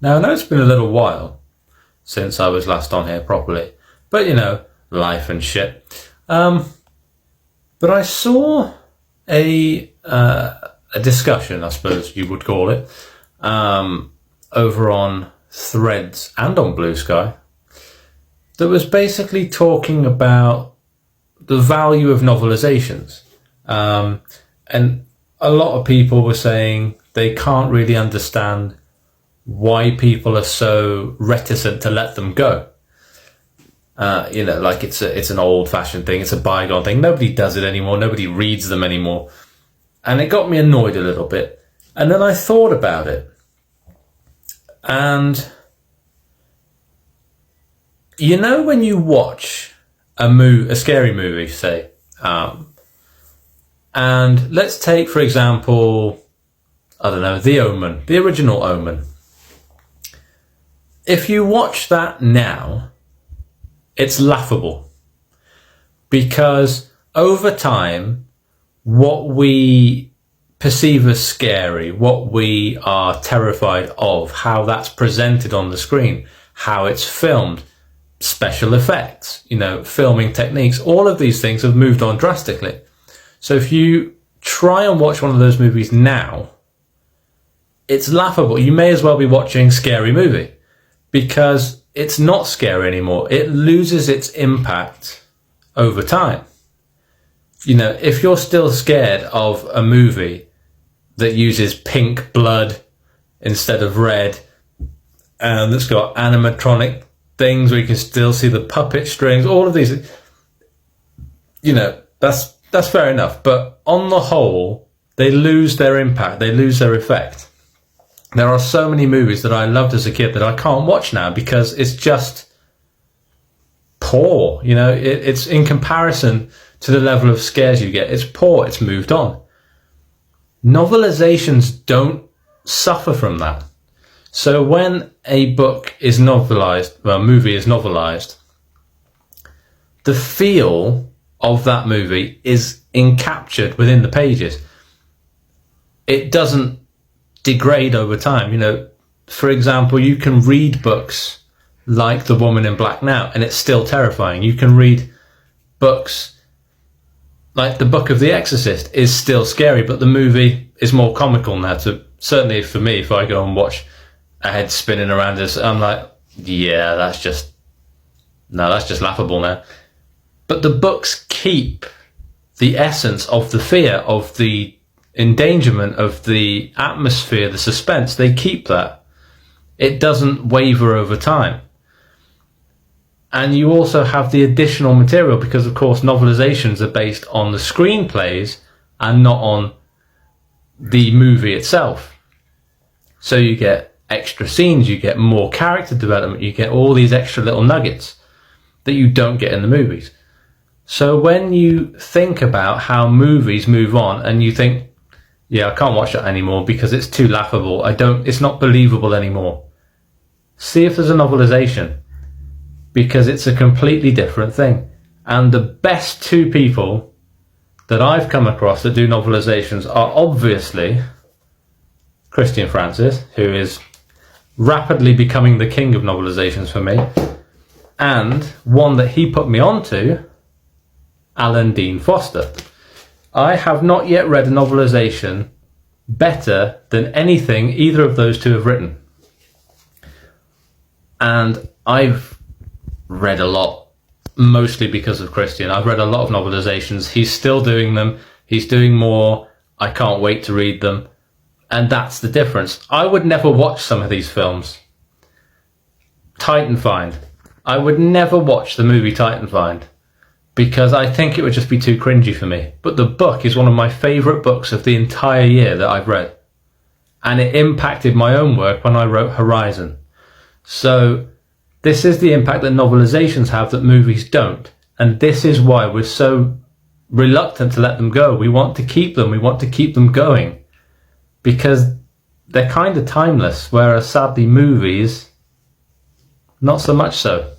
Now, I know it's been a little while since I was last on here properly, but you know, life and shit. But I saw a discussion, I suppose you would call it, over on Threads and on Blue Sky, that was basically talking about the value of novelizations. And a lot of people were saying they can't really understand why people are so reticent to let them go. You know, like it's an old-fashioned thing, it's a bygone thing. Nobody does it anymore, nobody reads them anymore. And it got me annoyed a little bit. And then I thought about it. And you know when you watch a scary movie, say, and let's take, for example, I don't know, The Omen, the original Omen. If you watch that now, it's laughable. Because over time, what we perceive as scary, what we are terrified of, how that's presented on the screen, how it's filmed, special effects, you know, filming techniques, all of these things have moved on drastically. So if you try and watch one of those movies now, it's laughable. You may as well be watching a scary movie because it's not scary anymore. It loses its impact over time. You know, if you're still scared of a movie that uses pink blood instead of red, and that's got animatronic things where you can still see the puppet strings, all of these, you know, that's fair enough. But on the whole, they lose their impact, they lose their effect. There are so many movies that I loved as a kid that I can't watch now because it's just poor. You know, it's in comparison to the level of scares you get, it's poor, it's moved on. Novelizations don't suffer from that. So when a book is novelized, well, a movie is novelized, the feel of that movie is encaptured within the pages. It doesn't degrade over time. You know, for example, you can read books like The Woman in Black now, and it's still terrifying. You can read books like the Book of the Exorcist is still scary, but the movie is more comical now. Certainly for me, if I go and watch a head spinning around us, I'm like, yeah, that's just laughable now. But the books keep the essence of the fear, of the endangerment, of the atmosphere, the suspense. They keep that. It doesn't waver over time. And you also have the additional material because, of course, novelizations are based on the screenplays and not on the movie itself. So you get extra scenes, you get more character development, you get all these extra little nuggets that you don't get in the movies. So when you think about how movies move on and you think, yeah, I can't watch that anymore because it's too laughable, it's not believable anymore. See if there's a novelization, because it's a completely different thing. And the best two people that I've come across that do novelizations are obviously Christian Francis, who is rapidly becoming the king of novelizations for me, and one that he put me onto, Alan Dean Foster. I have not yet read a novelization better than anything either of those two have written. And I've read a lot, mostly because of Christian. I've read a lot of novelizations. He's still doing them. He's doing more. I can't wait to read them. And that's the difference. I would never watch some of these films. Titanfind. I would never watch the movie Titanfind because I think it would just be too cringy for me. But the book is one of my favourite books of the entire year that I've read. And it impacted my own work when I wrote Horizon. So this is the impact that novelizations have that movies don't. And this is why we're so reluctant to let them go. We want to keep them. We want to keep them going because they're kind of timeless, whereas sadly movies, not so much so.